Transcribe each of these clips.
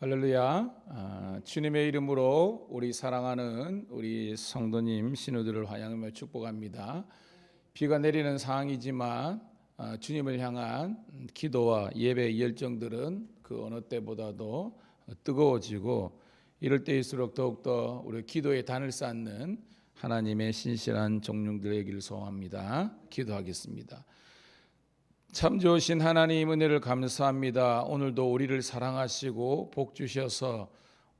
할렐루야. 주님의 이름으로 우리 사랑하는 우리 성도님 신우들을 환영하며 축복합니다. 비가 내리는 상황이지만 주님을 향한 기도와 예배의 열정들은 그 어느 때보다도 뜨거워지고 이럴 때일수록 더욱더 우리 기도의 단을 쌓는 하나님의 신실한 종룡들 되기를 소원합니다. 기도하겠습니다. 참 좋으신 하나님 은혜를 감사합니다. 오늘도 우리를 사랑하시고 복 주셔서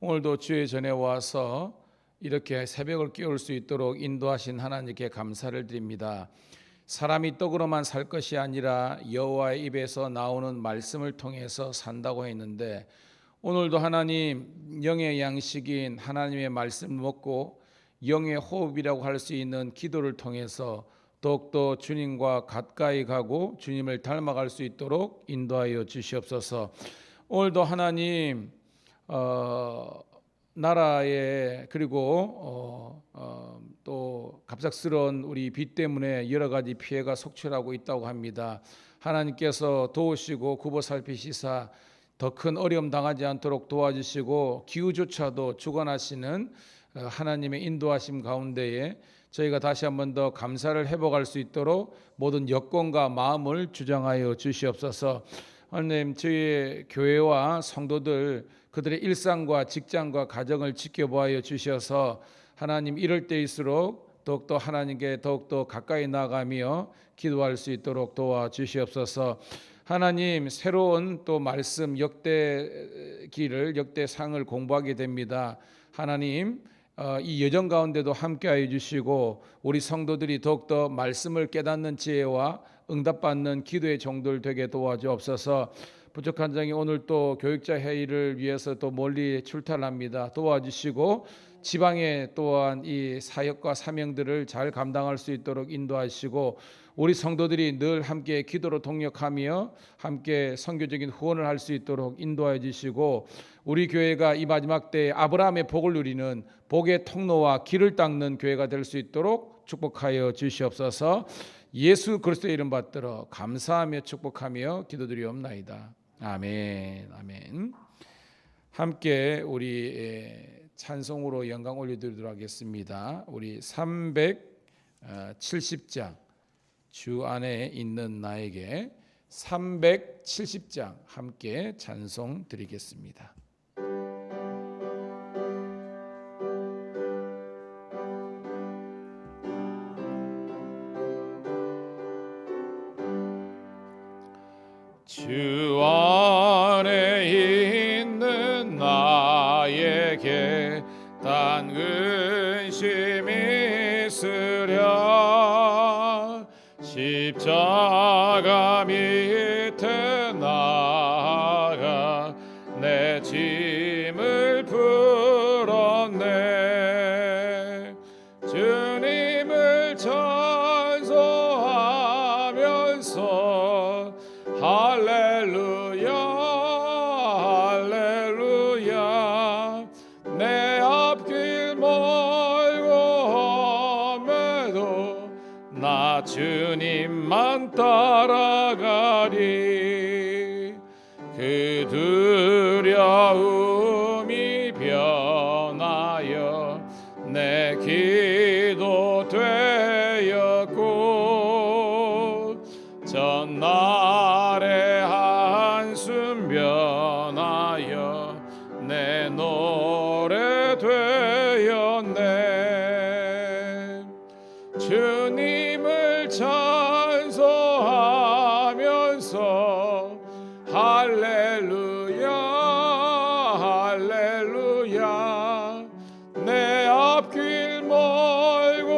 오늘도 주의 전에 와서 이렇게 새벽을 깨울 수 있도록 인도하신 하나님께 감사를 드립니다. 사람이 떡으로만 살 것이 아니라 여호와의 입에서 나오는 말씀을 통해서 산다고 했는데 오늘도 하나님 영의 양식인 하나님의 말씀을 먹고 영의 호흡이라고 할 수 있는 기도를 통해서 더욱더 주님과 가까이 가고 주님을 닮아갈 수 있도록 인도하여 주시옵소서. 오늘도 하나님 나라에 그리고 또 갑작스러운 우리 비 때문에 여러 가지 피해가 속출하고 있다고 합니다. 하나님께서 도우시고 굽어 살피시사 더 큰 어려움 당하지 않도록 도와주시고 기후조차도 주관하시는 하나님의 인도하심 가운데에 저희가 다시 한 번 더 감사를 회복할 수 있도록 모든 여건과 마음을 주장하여 주시옵소서. 하나님, 저희의 교회와 성도들 그들의 일상과 직장과 가정을 지켜보아 주셔서 하나님 이럴 때일수록 더욱더 하나님께 더욱더 가까이 나가며 기도할 수 있도록 도와주시옵소서. 하나님, 새로운 또 말씀 역대기를 역대상을 공부하게 됩니다. 하나님, 이 여정 가운데도 함께하여 주시고 우리 성도들이 더욱더 말씀을 깨닫는 지혜와 응답받는 기도의 종들 되게 도와주옵소서. 부족한 장이 오늘 또 교육자 회의를 위해서 또 멀리 출탈합니다. 도와주시고 지방에 또한 이 사역과 사명들을 잘 감당할 수 있도록 인도하시고 우리 성도들이 늘 함께 기도로 동력하며 함께 선교적인 후원을 할 수 있도록 인도하여 주시고 우리 교회가 이 마지막 때에 아브라함의 복을 누리는 복의 통로와 길을 닦는 교회가 될 수 있도록 축복하여 주시옵소서. 예수 그리스도의 이름 받들어 감사하며 축복하며 기도드리옵나이다. 아멘. 아멘. 함께 우리 찬송으로 영광 올려드리도록 하겠습니다. 우리 370장 주 안에 있는 나에게 370장 함께 찬송 드리겠습니다. 주 안에 있는 나에게 단 근심이 있으랴 십자가 밑에 나아가 내 짐을 풀었네. 주님을 찬송하면서 할렐루야 할렐루야 내 앞길 멀고 험해도 나 주님만 따라가리. 그 두려움이 변하여 내 기도 되었고 전날의 한숨 변하여 내 노래 되었네. 주님을 찬송하면서 할렐루야 할렐루야 내 앞길 멀고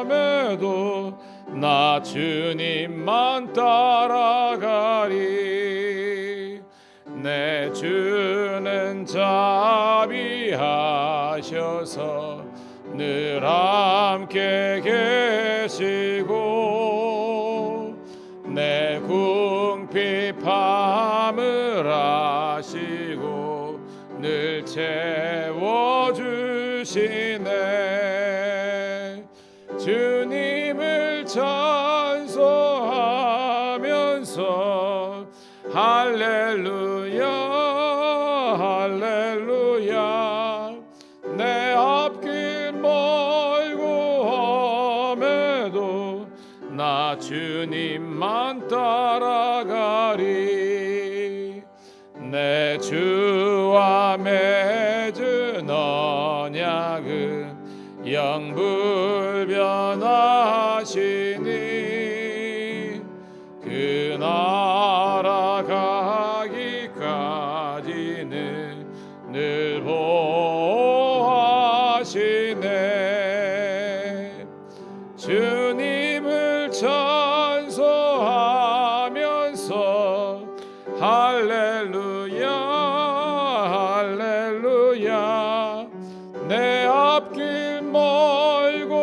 험해도 나 주님만 따라가리. 내 주는 자비하셔서 늘 함께 계시고 내 궁핍함을 아시고 늘 채워주시네. 주님을 찬송하면서 할렐루야 할렐루야. 내 앞길 멀고 험해도 나 주님만 따라가리. 내 주와 맺은 언약은 영불변하시니 그 나라 가기까지는 늘 보호하시네. 주님을 찬송하면서 할렐루야 할렐루야. 내 앞길 멀고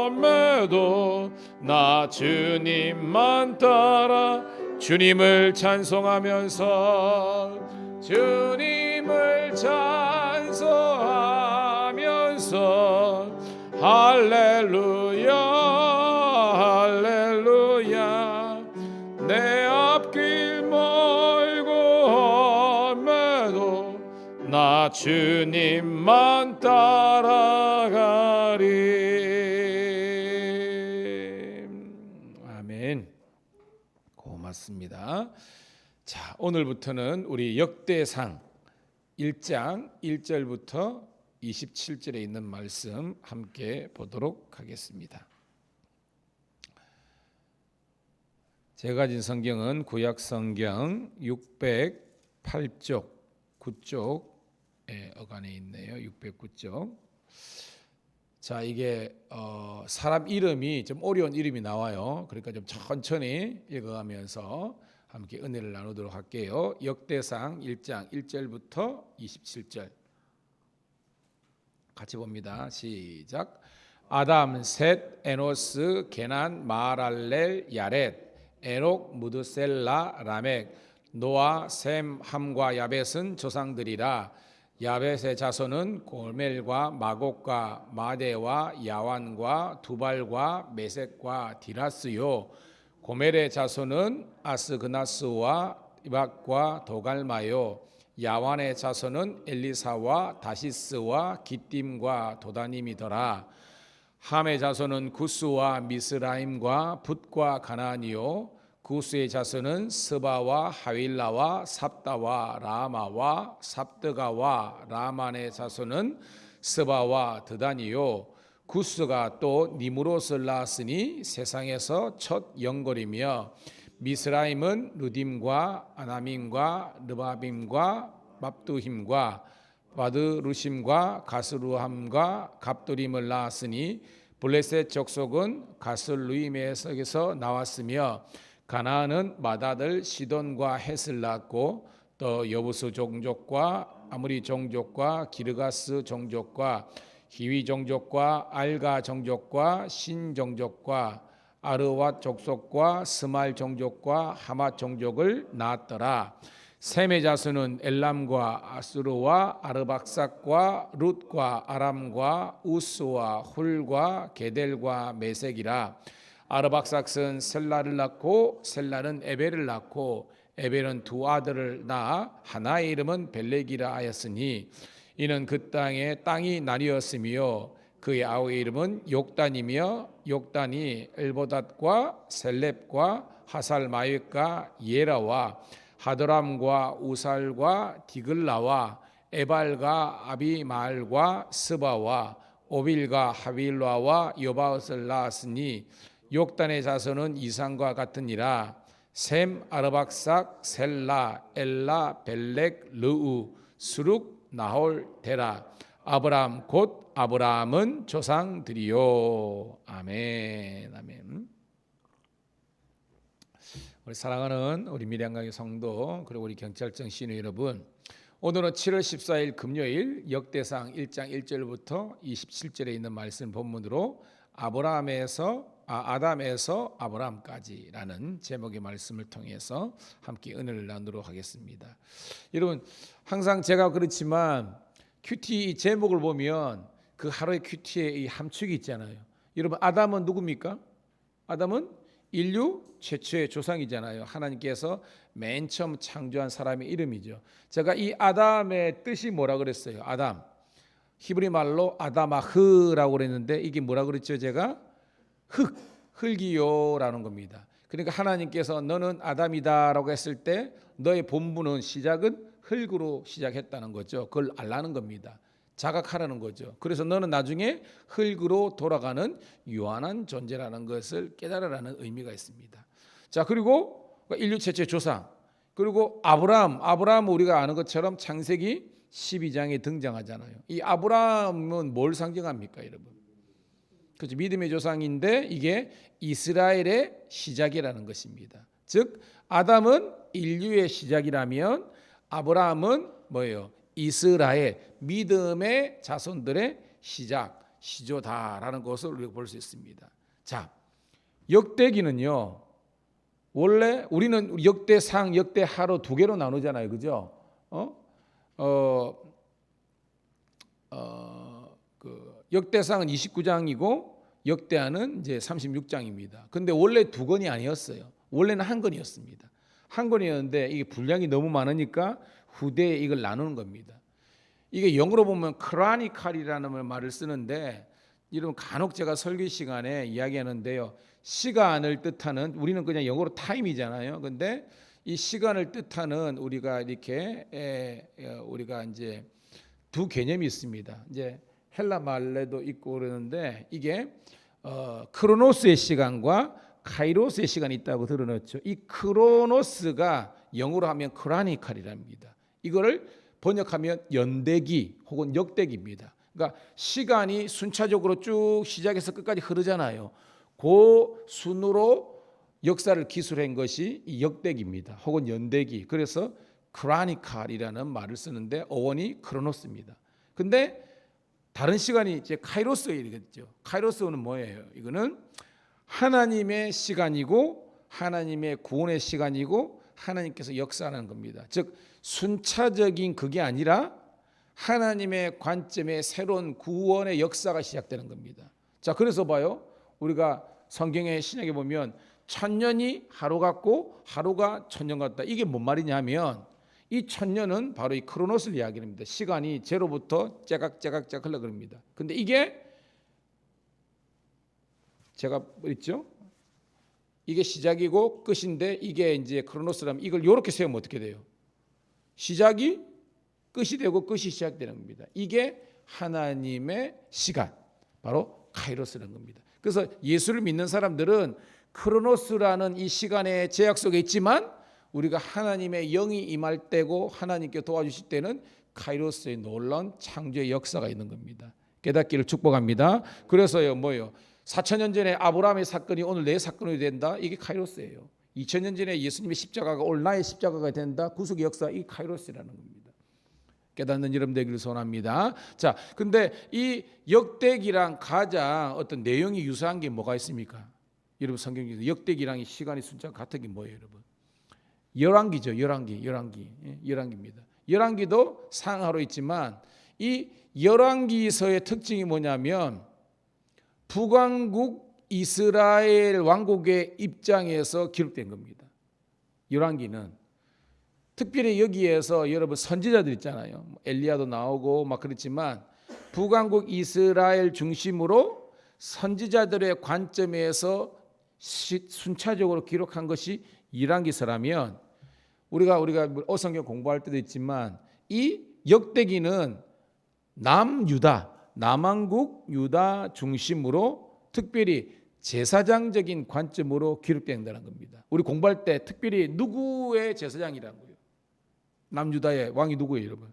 험해도 나 주님만 따라 주님을 찬송하면서 주님을 찬송하면서 할렐루야 할렐루야. 내 앞길 멀고 험해도 나 주님만 따라가리. 아멘. 고맙습니다. 자, 오늘부터는 우리 역대상 1장 1절부터 27절에 있는 말씀 함께 보도록 하겠습니다. 제가 가진 성경은 구약 성경 608쪽 9쪽에 어간에 있네요. 609쪽. 자, 이게 사람 이름이 좀 어려운 이름이 나와요. 그러니까 좀 천천히 읽어가면서 함께 은혜를 나누도록 할게요. 역대상 1장 1절부터 27절 같이 봅니다. 시작. 아담, 셋, 에노스, 게난, 마랄렐, 야렛, 에녹, 무드셀라, 라멕, 노아, 셈, 함과 야벳은 조상들이라. 야벳의 자손은 고멜과 마곡과 마대와 야완과 두발과 메섹과 디라스요. 고멜의 자손은 아스그나스와 이박과 도갈마요. 야완의 자손은 엘리사와 다시스와 기띔과 도다님이더라. 함의 자손은 구스와 미스라임과 붓과 가나니요. 구스의 자손은 스바와 하윌라와 삽다와 라마와 삽드가와 라만의 자손은 스바와 드다니요. 구스가 또 니무롯을 낳았으니 세상에서 첫 영걸이며 미스라임은 르딤과 아나밈과 르바빔과 맙두힘과 바드루심과 가스루함과 갑도림을 낳았으니 블레셋 족속은 가슬루임에서 나왔으며 가나안은 맏아들 시돈과 헷을 낳았고 또 여부스 종족과 아무리 종족과 기르가스 종족과 히위 종족과 알가 종족과 신 종족과 아르왓 족속과 스말 종족과 하맛 종족을 낳았더라. 셈의 자손은 엘람과 아수르와 아르박삭과 룻과 아람과 우스와 훌과 게델과 메색이라. 아르박삭은 셀라를 낳고 셀라는 에벨을 낳고 에벨은 두 아들을 낳아 하나의 이름은 벨렉이라 하였으니 이는 그 땅이 나뉘었으며 그의 아우의 이름은 욕단이며 욕단이 엘보닷과 셀렙과 하살마웻과 예라와 하도람과 우살과 디글라와 에발과 아비마알과 스바와 오빌과 하빌라와 요바옷을 낳았으니 욕단의 자손은 이상과 같으니라. 셈, 아르박삭, 셀라, 엘라, 벨렉, 르우, 수룩, 나홀, 데라. 아브람 곧 아브라함은 조상들이요. 아멘. 아멘. 우리 사랑하는 우리 미량강의 성도 그리고 우리 경찰청 시민 여러분, 오늘은 7월 14일 금요일 역대상 1장 1절부터 27절에 있는 말씀 본문으로 아담에서 아브라함까지라는 제목의 말씀을 통해서 함께 은혜를 나누도록 하겠습니다. 여러분, 항상 제가 그렇지만 큐티 제목을 보면 그 하루의 큐티의 이 함축이 있잖아요. 여러분, 아담은 누굽니까? 아담은 인류 최초의 조상이잖아요. 하나님께서 맨 처음 창조한 사람의 이름이죠. 제가 이 아담의 뜻이 뭐라 그랬어요? 아담. 히브리 말로 아다마흐라고 그랬는데 이게 뭐라 그랬죠? 제가 흙이요라는 겁니다. 그러니까 하나님께서 너는 아담이다라고 했을 때 너의 본분은 시작은 흙으로 시작했다는 거죠. 그걸 알라는 겁니다. 자각하라는 거죠. 그래서 너는 나중에 흙으로 돌아가는 유한한 존재라는 것을 깨달으라는 의미가 있습니다. 자, 그리고 인류 최초의 조상, 그리고 아브라함 우리가 아는 것처럼 창세기 12장에 등장하잖아요. 이 아브라함은 뭘 상징합니까, 여러분? 그렇죠. 믿음의 조상인데 이게 이스라엘의 시작이라는 것입니다. 즉 아담은 인류의 시작이라면 아브라함은 뭐예요? 이스라엘 믿음의 자손들의 시작, 시조다라는 것을 우리가 볼 수 있습니다. 자, 역대기는요. 원래 우리는 역대상, 역대하로 두 개로 나누잖아요. 그죠? 역대상은 29장이고 역대하는 이제 36장입니다. 근데 원래 두 권이 아니었어요. 원래는 한 권이었습니다. 한 권이었는데 이게 분량이 너무 많으니까 후대에 이걸 나누는 겁니다. 이게 영어로 보면 크라니칼이라는 말을 쓰는데 이런 간혹 제가 설교 시간에 이야기하는데요. 시간을 뜻하는 우리는 그냥 영어로 타임이잖아요. 근데 이 시간을 뜻하는 우리가 이렇게 우리가 이제 두 개념이 있습니다. 이제 헬라 말레도 있고 그러는데 이게 크로노스의 시간과 카이로스의 시간이 있다고 들어놓죠. 이 크로노스가 영어로 하면 크라니칼이랍니다. 이거를 번역하면 연대기 혹은 역대기입니다. 그러니까 시간이 순차적으로 쭉 시작해서 끝까지 흐르잖아요. 그 순으로 역사를 기술한 것이 이 역대기입니다. 혹은 연대기. 그래서 크라니칼이라는 말을 쓰는데 어원이 크로노스입니다. 근데 다른 시간이 이제 카이로스이겠죠. 카이로스는 뭐예요? 이거는 하나님의 시간이고 하나님의 구원의 시간이고 하나님께서 역사하는 겁니다. 즉 순차적인 그게 아니라 하나님의 관점의 새로운 구원의 역사가 시작되는 겁니다. 자, 그래서 봐요. 우리가 성경의 신약에 보면 천년이 하루 같고 하루가 천년 같다. 이게 뭔 말이냐면 이 천년은 바로 이 크로노스를 이야기합니다. 시간이 제로부터 째깍째깍 흘러갑니다. 근데 이게 제가 있죠? 이게 시작이고 끝인데 이게 이제 크로노스라면 이걸 이렇게 세우면 어떻게 돼요? 시작이 끝이 되고 끝이 시작되는 겁니다. 이게 하나님의 시간, 바로 카이로스라는 겁니다. 그래서 예수를 믿는 사람들은 크로노스라는 이 시간의 제약 속에 있지만 우리가 하나님의 영이 임할 때고 하나님께 도와주실 때는 카이로스의 놀라운 창조의 역사가 있는 겁니다. 깨닫기를 축복합니다. 그래서요, 뭐요? 4,000년 전에 아브라함의 사건이 오늘 내 사건이 된다. 이게 카이로스예요. 2,000년 전에 예수님의 십자가가 오늘 나의 십자가가 된다. 구속의 역사, 이 카이로스라는 겁니다. 깨닫는 여러분 되기를 소원합니다. 자, 근데 이 역대기랑 가장 어떤 내용이 유사한 게 뭐가 있습니까? 여러분 성경에서 역대기랑 시간이 숫자가 같은 게 뭐예요, 여러분? 열왕기죠. 열왕기입니다. 열왕기도 상하로 있지만 이 열왕기서의 특징이 뭐냐면 북왕국 이스라엘 왕국의 입장에서 기록된 겁니다. 열왕기는 특별히 여기에서 여러분 선지자들 있잖아요. 엘리야도 나오고 막 그렇지만 북왕국 이스라엘 중심으로 선지자들의 관점에서 순차적으로 기록한 것이 열왕기서라면 우리가 어성경 공부할 때도 있지만 이 역대기는 남왕국 유다 중심으로 특별히 제사장적인 관점으로 기록된다는 겁니다. 우리 공부할 때 특별히 누구의 제사장이라는 거예요? 남유다의 왕이 누구예요, 여러분?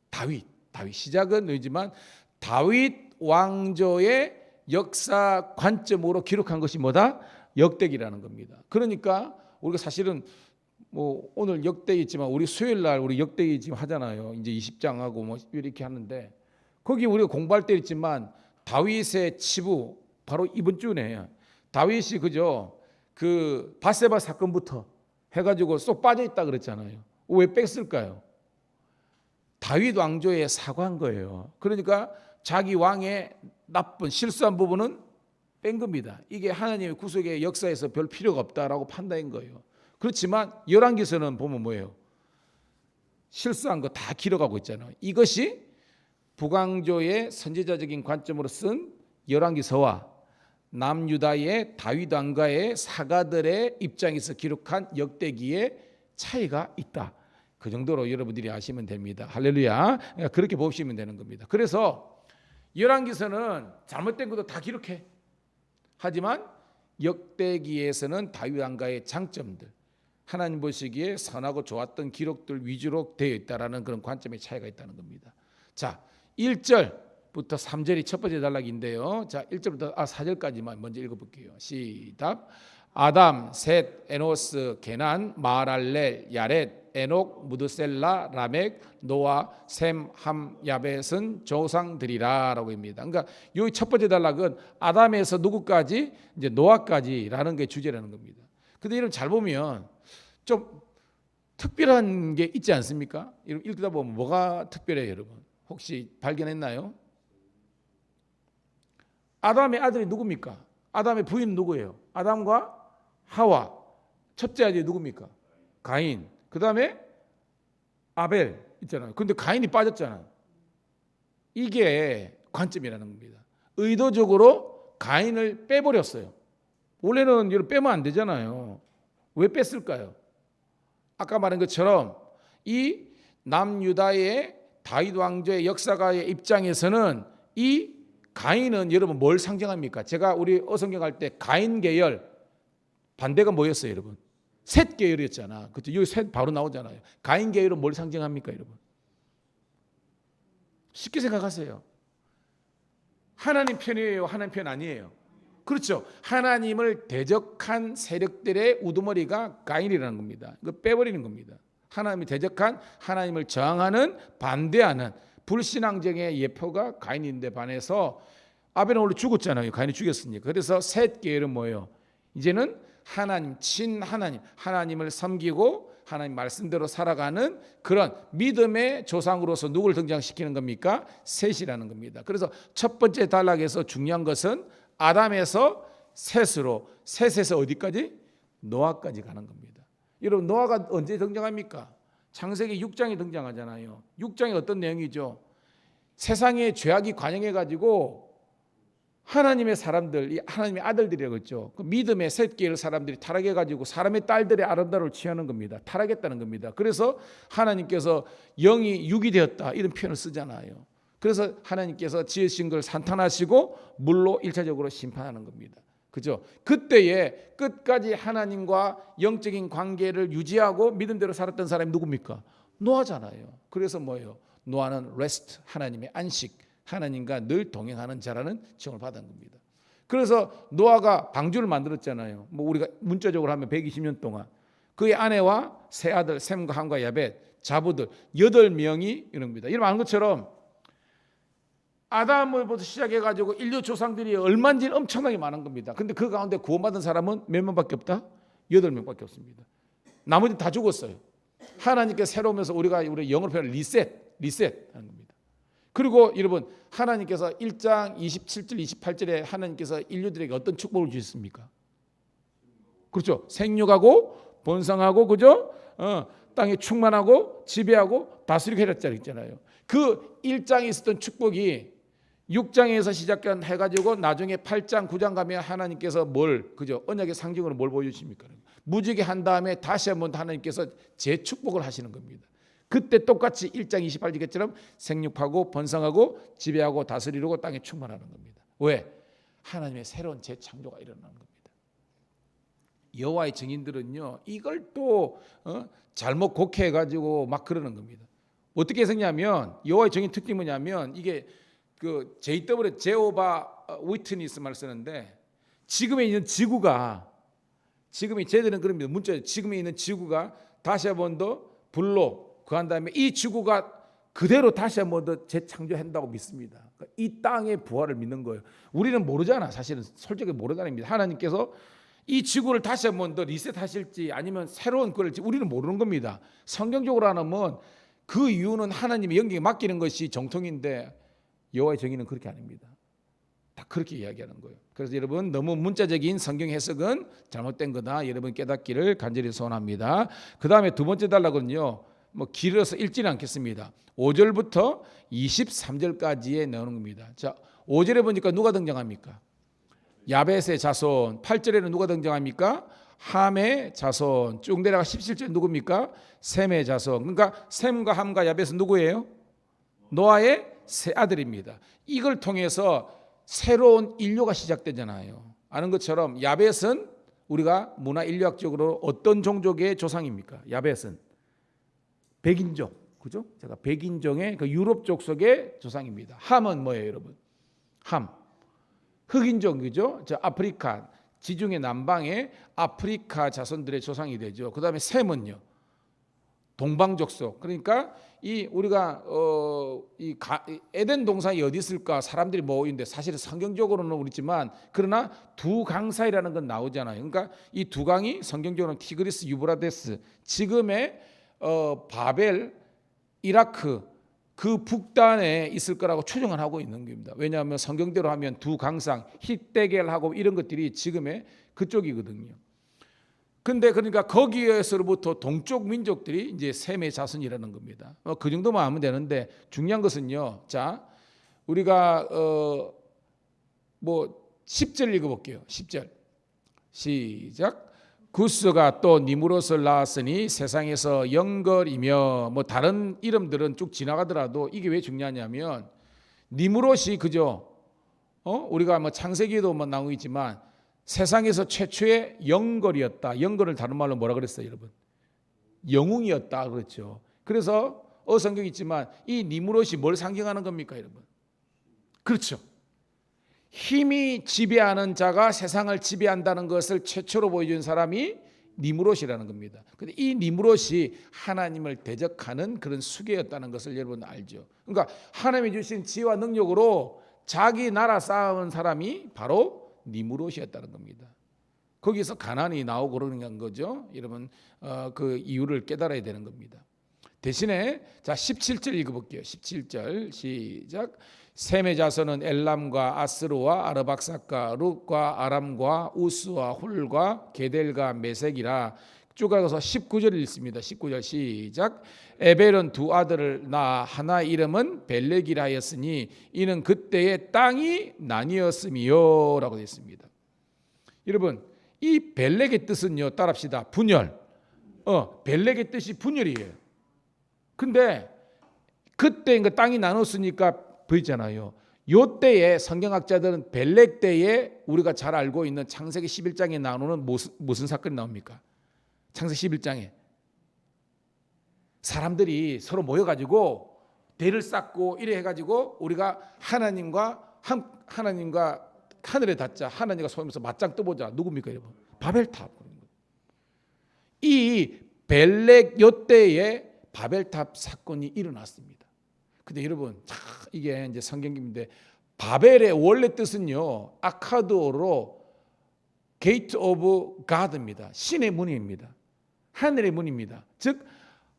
다윗. 시작은 너희지만 다윗 왕조의 역사 관점으로 기록한 것이 뭐다? 역대기라는 겁니다. 그러니까 우리가 사실은 뭐 오늘 역대기 있지만 우리 수요일 날 우리 역대기 지금 하잖아요. 이제 20장하고 뭐 이렇게 하는데 거기 우리가 공부할 때 있지만 다윗의 치부 바로 이번 주네. 다윗이 그죠? 그 밧세바 사건부터 해가지고 쏙 빠져 있다 그랬잖아요. 왜 뺐을까요? 다윗 왕조에 사과한 거예요. 그러니까 자기 왕의 나쁜 실수한 부분은 뺀 겁니다. 이게 하나님의 구속의 역사에서 별 필요가 없다라고 판단한 거예요. 그렇지만 열왕기서는 보면 뭐예요? 실수한 거 다 길어가고 있잖아요. 이것이 북왕조의 선지자적인 관점으로 쓴 열왕기서와 남유다의 다윗 왕가의 사가들의 입장에서 기록한 역대기의 차이가 있다. 그 정도로 여러분들이 아시면 됩니다. 할렐루야. 그렇게 보시면 되는 겁니다. 그래서 열왕기서는 잘못된 것도 다 기록해. 하지만 역대기에서는 다윗 왕가의 장점들, 하나님 보시기에 선하고 좋았던 기록들 위주로 되어 있다라는 그런 관점의 차이가 있다는 겁니다. 자, 1절부터 3절이 첫 번째 단락인데요. 자, 1절부터 4절까지만 먼저 읽어볼게요. 시작. 아담, 셋, 에노스, 게난, 마랄렐, 야렛, 에녹, 무드셀라, 라멕, 노아, 셈, 함, 야벳은 조상들이라라고 합니다. 그러니까 여기 첫 번째 단락은 아담에서 누구까지 이제 노아까지라는 게 주제라는 겁니다. 근데 여러분 잘 보면 좀 특별한 게 있지 않습니까? 읽다 보면 뭐가 특별해요, 여러분? 혹시 발견했나요? 아담의 아들이 누굽니까? 아담의 부인은 누구예요? 아담과 하와. 첫째 아들이 누굽니까? 가인. 그 다음에 아벨 있잖아요. 근데 가인이 빠졌잖아요. 이게 관점이라는 겁니다. 의도적으로 가인을 빼버렸어요. 원래는 이걸 빼면 안 되잖아요. 왜 뺐을까요? 아까 말한 것처럼 이 남유다의 다윗 왕조의 역사가의 입장에서는 이 가인은 여러분 뭘 상징합니까? 제가 우리 어성경 할 때 가인 계열 반대가 뭐였어요, 여러분? 셋 계열이었잖아. 그렇죠? 여기 셋 바로 나오잖아요. 가인 계열은 뭘 상징합니까, 여러분? 쉽게 생각하세요. 하나님 편이에요, 하나님 편 아니에요? 그렇죠. 하나님을 대적한 세력들의 우두머리가 가인이라는 겁니다. 이거 빼버리는 겁니다. 하나님이 대적한, 하나님을 저항하는, 반대하는 불신앙적의 예표가 가인인데 반해서 아벨은 원래 죽었잖아요. 가인이 죽였으니까. 그래서 셋 계열은 뭐예요? 이제는 하나님, 친하나님, 하나님을 섬기고 하나님 말씀대로 살아가는 그런 믿음의 조상으로서 누구를 등장시키는 겁니까? 셋이라는 겁니다. 그래서 첫 번째 단락에서 중요한 것은 아담에서 셋으로, 셋에서 어디까지? 노아까지 가는 겁니다. 여러분 노아가 언제 등장합니까? 창세기 6장에 등장하잖아요. 6장이 어떤 내용이죠? 세상에 죄악이 관영해가지고 하나님의 사람들, 하나님의 아들들이라고 했죠. 그 믿음의 셋 계열 사람들이 타락해가지고 사람의 딸들의 아름다움을 취하는 겁니다. 타락했다는 겁니다. 그래서 하나님께서 영이 육이 되었다 이런 표현을 쓰잖아요. 그래서 하나님께서 지으신 걸 산탄하시고 물로 1차적으로 심판하는 겁니다. 그죠? 그때에 끝까지 하나님과 영적인 관계를 유지하고 믿음대로 살았던 사람이 누굽니까? 노아잖아요. 그래서 뭐예요? 노아는 rest, 하나님의 안식, 하나님과 늘 동행하는 자라는 칭을 받은 겁니다. 그래서 노아가 방주를 만들었잖아요. 뭐 우리가 문자적으로 하면 120년 동안 그의 아내와 세 아들 셈과 함과 야벳, 자부들 8명이 이런 겁니다. 이런 아는 것처럼 아담부터 시작해가지고 인류 조상들이 얼마인지 엄청나게 많은 겁니다. 근데 그 가운데 구원받은 사람은 몇 명밖에 없다? 8명밖에 없습니다. 나머지 다 죽었어요. 하나님께서 새로 오면서 우리 영어로 표현을 리셋 하는 겁니다. 그리고 여러분 하나님께서 1장 27절 28절에 하나님께서 인류들에게 어떤 축복을 주셨습니까? 그렇죠. 생육하고 번성하고 그죠? 땅에 충만하고 지배하고 다스리게 해줬잖아요. 그 1장에 있었던 축복이 6장에서 시작한 해가지고 나중에 8장 9장 가면 하나님께서 그죠? 언약의 상징으로 뭘 보여주십니까? 무지개 한 다음에 다시 한번 하나님께서 재축복을 하시는 겁니다. 그때 똑같이 1장 28절처럼 생육하고 번성하고 지배하고 다스리고 땅에 충만하는 겁니다. 왜? 하나님의 새로운 재창조가 일어나는 겁니다. 여호와의 증인들은요 이걸 또 잘못 곡해가지고 막 그러는 겁니다. 어떻게 했냐면 여호와의 증인 특징이 뭐냐면 이게 그 JW 제호바 위트니스 말 쓰는데 지금에 있는 지구가 지금이 제들은 그럽니다. 문자 지금에 있는 지구가 다시 한번 더 불로 그한 다음에 이 지구가 그대로 다시 한번 더 재창조한다고 믿습니다. 그러니까 이 땅의 부활을 믿는 거예요. 우리는 모르잖아. 사실은 솔직히 모르다는 겁니다. 하나님께서 이 지구를 다시 한번 더 리셋하실지 아니면 새로운 거를지 우리는 모르는 겁니다. 성경적으로 하면 그 이유는 하나님의 영역에 맡기는 것이 정통인데 여호와의 정의는 그렇게 아닙니다. 다 그렇게 이야기하는 거예요. 그래서 여러분 너무 문자적인 성경 해석은 잘못된 거다. 여러분 깨닫기를 간절히 소원합니다. 그 다음에 두 번째 단락은요. 뭐 길어서 읽지는 않겠습니다. 5절부터 23절까지에 나오는 겁니다. 자, 5절에 보니까 누가 등장합니까? 야벳의 자손. 8절에는 누가 등장합니까? 함의 자손. 쭉 내려가 17절 누굽니까? 셈의 자손. 그러니까 셈과 함과 야벳은 누구예요? 노아의 세 아들입니다. 이걸 통해서 새로운 인류가 시작되잖아요. 아는 것처럼 야벳은 우리가 문화 인류학적으로 어떤 종족의 조상입니까? 야벳은 백인종, 그죠? 제가 백인종의 그 유럽 족속의 조상입니다. 함은 뭐예요, 여러분? 함, 흑인종, 그죠? 저 아프리카 지중해 남방의 아프리카 자손들의 조상이 되죠. 그 다음에 셈은요, 동방족속. 그러니까 이 우리가 에덴 동산이 어디 있을까 사람들이 모이는데 사실은 성경적으로는 모르지만 그러나 두 강 사이라는 건 나오잖아요. 그러니까 이 두 강이 성경적으로는 티그리스 유브라데스, 지금의 바벨, 이라크 그 북단에 있을 거라고 추정을 하고 있는 겁니다. 왜냐하면 성경대로 하면 두 강상 힛데겔하고 이런 것들이 지금의 그쪽이거든요. 근데 그러니까 거기에서부터 동쪽 민족들이 이제 셈의 자손이라는 겁니다. 그 정도만 하면 되는데 중요한 것은요. 자, 우리가 뭐 10절 읽어볼게요. 10절 시작. 구스가 또 니무롯을 낳았으니 세상에서 영걸이며 뭐 다른 이름들은 쭉 지나가더라도 이게 왜 중요하냐면 니무롯이 그죠? 우리가 뭐 창세기도 뭐 나오고 있지만 세상에서 최초의 영걸이었다. 영걸을 다른 말로 뭐라 그랬어요, 여러분? 영웅이었다 그렇죠. 그래서 성경이 있지만 이 니무롯이 뭘 상징하는 겁니까, 여러분? 그렇죠. 힘이 지배하는 자가 세상을 지배한다는 것을 최초로 보여준 사람이 니무롯이라는 겁니다. 근데 이 니무롯이 하나님을 대적하는 그런 수괴였다는 것을 여러분 알죠. 그러니까 하나님이 주신 지혜와 능력으로 자기 나라 쌓은 사람이 바로 니무롯이었다는 겁니다. 거기서 가난이 나오고 그러는 거죠. 여러분 그 이유를 깨달아야 되는 겁니다. 대신에 자 17절 읽어볼게요. 17절 시작. 셈의 자손은 엘람과 아스루와 아르박삭과 룻과 아람과 우스와 훌과 게델과 메색이라. 쭉 가서 19절 읽습니다. 19절 시작. 에벨은 두 아들을 낳아 하나 이름은 벨렉이라 하였으니 이는 그때의 땅이 나뉘었음이요 라고 되어 있습니다. 여러분 이 벨렉의 뜻은요, 따라합시다. 분열. 벨렉의 뜻이 분열이에요. 근데 그때 그 땅이 나눴으니까 보이잖아요. 요 때에 성경학자들은 벨렉 때에 우리가 잘 알고 있는 창세기 11장에 나오는 무슨 사건이 나옵니까? 창세기 11장에 사람들이 서로 모여가지고 대를 쌓고 이래 해가지고 우리가 하나님과 하늘에 닿자, 하나님과 소면서 맞짱 떠보자. 누굽니까, 여러분? 바벨탑. 이 벨렉 요 때에 바벨탑 사건이 일어났습니다. 근데 여러분 이게 이제 성경인데 바벨의 원래 뜻은요 아카드어로 게이트 오브 가드입니다. 신의 문입니다. 하늘의 문입니다. 즉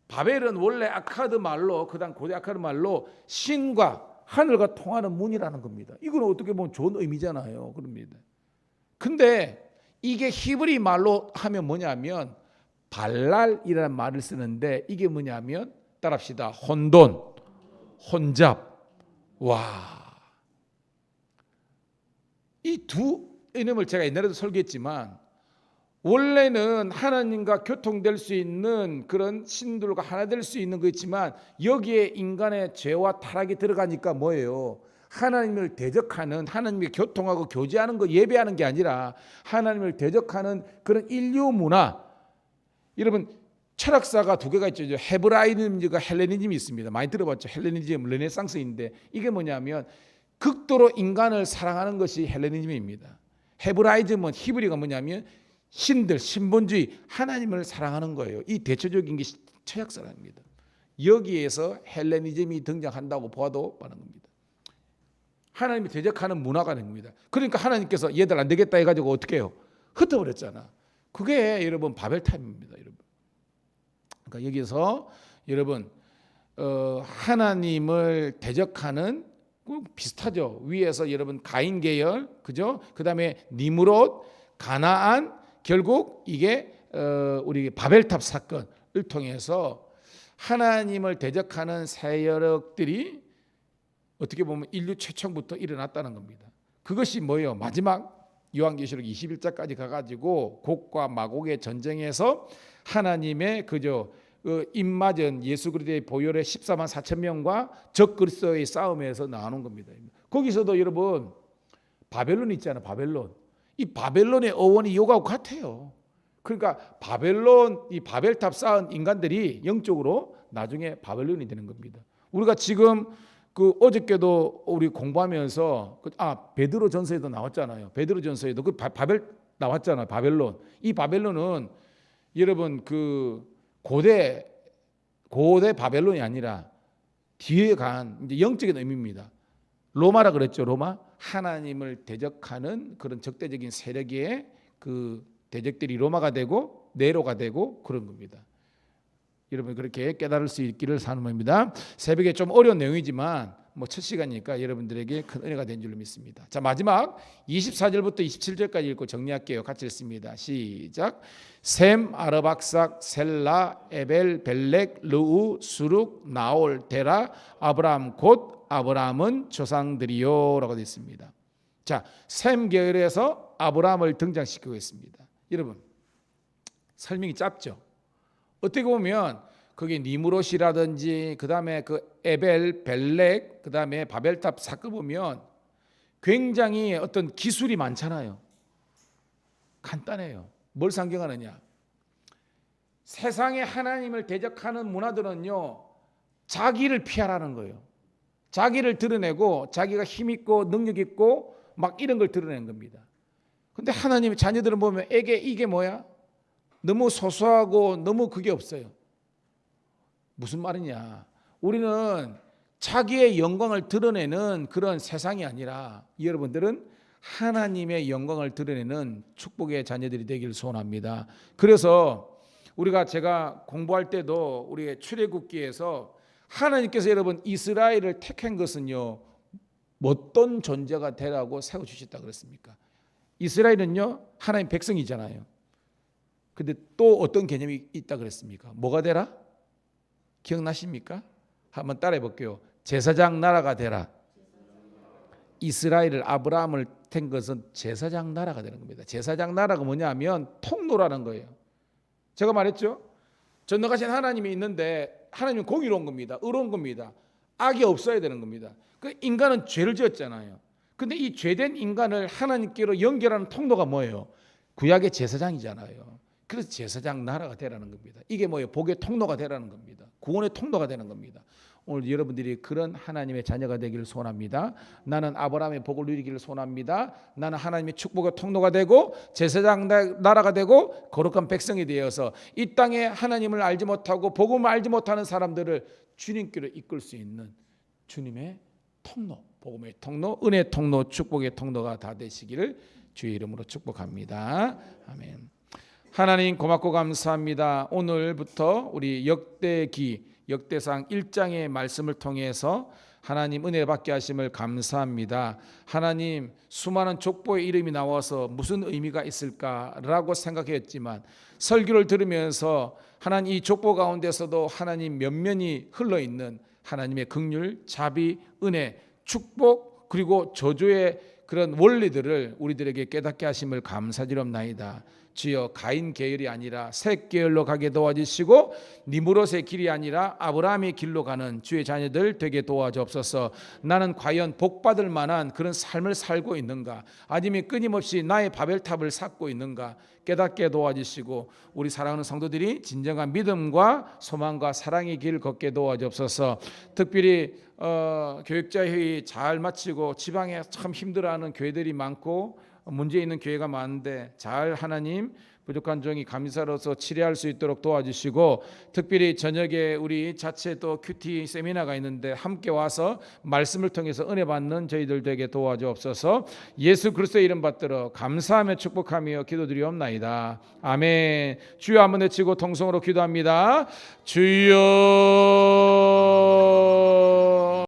바벨은 원래 아카드 말로 그다음 고대 아카드 말로 신과 하늘과 통하는 문이라는 겁니다. 이건 어떻게 보면 좋은 의미잖아요. 그럽니다. 근데 이게 히브리 말로 하면 뭐냐면 발랄이라는 말을 쓰는데 이게 뭐냐면 따라합시다. 혼돈, 혼잡. 와. 이 두 이름을 제가 옛날에도 설계했지만 원래는 하나님과 교통될 수 있는 그런 신들과 하나 될 수 있는 거 있지만 여기에 인간의 죄와 타락이 들어가니까 뭐예요? 하나님을 대적하는, 하나님과 교통하고 교제하는 거 예배하는 게 아니라 하나님을 대적하는 그런 인류 문화. 여러분 철학사가 두 개가 있죠. 헤브라이즘과 헬레니즘이 있습니다. 많이 들어봤죠. 헬레니즘, 르네상스인데 이게 뭐냐면 극도로 인간을 사랑하는 것이 헬레니즘입니다. 헤브라이즘은 히브리가 뭐냐면 신들, 신본주의, 하나님을 사랑하는 거예요. 이 대표적인 게 철학사랍니다. 여기에서 헬레니즘이 등장한다고 보아도 빠른 겁니다. 하나님이 대적하는 문화가 된 겁니다. 그러니까 하나님께서 얘들 안 되겠다 해가지고 어떻게 해요? 흩어버렸잖아. 그게 여러분 바벨탑입니다. 여러분. 그러니까 여기서 여러분 하나님을 대적하는 비슷하죠. 위에서 여러분 가인 계열, 그죠? 그다음에 니므롯, 가나안, 결국 이게 우리 바벨탑 사건을 통해서 하나님을 대적하는 세력들이 어떻게 보면 인류 최초부터 일어났다는 겁니다. 그것이 뭐예요? 마지막 요한계시록 21장까지 가가지고 곡과 마곡의 전쟁에서 하나님의 입맞은 예수 그리스도의 보혈의 14만 4천 명과 적 그리스도의 싸움에서 나오는 겁니다. 거기서도 여러분 바벨론 있잖아요. 바벨론. 이 바벨론의 어원이 요거하고 같아요. 그러니까 이 바벨탑 쌓은 인간들이 영적으로 나중에 바벨론이 되는 겁니다. 우리가 지금 어저께도 우리 공부하면서 베드로 전서에도 나왔잖아요. 베드로 전서에도 바벨 나왔잖아요. 바벨론. 이 바벨론은 여러분 고대 바벨론이 아니라 뒤에 간 이제 영적인 의미입니다. 로마라 그랬죠. 로마. 하나님을 대적하는 그런 적대적인 세력의 대적들이 로마가 되고 네로가 되고 그런 겁니다. 여러분 그렇게 깨달을 수 있기를 사모합니다. 새벽에 좀 어려운 내용이지만 첫 시간이니까 여러분들에게 큰 은혜가 된 줄로 믿습니다. 자, 마지막 24절부터 27절까지 읽고 정리할게요. 같이 읽습니다. 시작. 셈, 아르박삭, 셀라, 에벨, 벨렉, 르우, 수룩, 나올, 데라, 아브라함 곧 아브라함은 조상들이요 라고 되어 있습니다. 자, 셈 계열에서 아브라함을 등장시키고 있습니다. 여러분 설명이 짧죠. 어떻게 보면 그게 니므롯이라든지 그다음에 에벨, 벨렉, 그다음에 바벨탑 사건 보면 굉장히 어떤 기술이 많잖아요. 간단해요. 뭘 상징하느냐? 세상에 하나님을 대적하는 문화들은요, 자기를 피하라는 거예요. 자기를 드러내고 자기가 힘 있고 능력 있고 막 이런 걸 드러내는 겁니다. 근데 하나님의 자녀들은 보면 이게 뭐야? 너무 소소하고 너무 그게 없어요. 무슨 말이냐? 우리는 자기의 영광을 드러내는 그런 세상이 아니라 여러분들은 하나님의 영광을 드러내는 축복의 자녀들이 되기를 소원합니다. 그래서 제가 공부할 때도 우리의 출애굽기에서 하나님께서 여러분 이스라엘을 택한 것은요, 어떤 존재가 되라고 세워주셨다 그랬습니까? 이스라엘은요 하나님 백성이잖아요. 근데 또 어떤 개념이 있다 그랬습니까? 뭐가 되라? 기억나십니까? 한번 따라해 볼게요. 제사장 나라가 되라. 이스라엘을 아브라함을 택 것은 제사장 나라가 되는 겁니다. 제사장 나라가 뭐냐면 통로라는 거예요. 제가 말했죠. 전능하신 하나님이 있는데 하나님은 공의로운 겁니다. 의로운 겁니다. 악이 없어야 되는 겁니다. 인간은 죄를 지었잖아요. 근데 이 죄된 인간을 하나님께로 연결하는 통로가 뭐예요? 구약의 제사장이잖아요. 그래서 제사장 나라가 되라는 겁니다. 이게 뭐예요? 복의 통로가 되라는 겁니다. 구원의 통로가 되는 겁니다. 오늘 여러분들이 그런 하나님의 자녀가 되기를 소원합니다. 나는 아브라함의 복을 누리기를 소원합니다. 나는 하나님의 축복의 통로가 되고 제사장 나라가 되고 거룩한 백성이 되어서 이 땅에 하나님을 알지 못하고 복음을 알지 못하는 사람들을 주님께로 이끌 수 있는 주님의 통로, 복음의 통로, 은혜의 통로, 축복의 통로가 다 되시기를 주의 이름으로 축복합니다. 아멘. 하나님 고맙고 감사합니다. 오늘부터 우리 역대상 1장의 말씀을 통해서 하나님 은혜 받게 하심을 감사합니다. 하나님 수많은 족보의 이름이 나와서 무슨 의미가 있을까라고 생각했지만 설교를 들으면서 하나님 이 족보 가운데서도 하나님 면면이 흘러있는 하나님의 긍휼, 자비, 은혜, 축복 그리고 저주의 그런 원리들을 우리들에게 깨닫게 하심을 감사드립나이다. 주여 가인 계열이 아니라 셋 계열로 가게 도와주시고 니므롯의 길이 아니라 아브라함의 길로 가는 주의 자녀들 되게 도와주옵소서. 나는 과연 복받을 만한 그런 삶을 살고 있는가, 아니면 끊임없이 나의 바벨탑을 쌓고 있는가 깨닫게 도와주시고 우리 사랑하는 성도들이 진정한 믿음과 소망과 사랑의 길을 걷게 도와주옵소서. 특별히 교육자 회의 잘 마치고 지방에 참 힘들어하는 교회들이 많고 문제 있는 교회가 많은데 잘 하나님 부족한 종이 감사로서 치료할 수 있도록 도와주시고 특별히 저녁에 우리 자체 또 큐티 세미나가 있는데 함께 와서 말씀을 통해서 은혜 받는 저희들 되게 도와주옵소서. 예수 그리스도의 이름 받들어 감사하며 축복하며 기도드리옵나이다. 아멘. 주여 한번 외치고 통성으로 기도합니다. 주여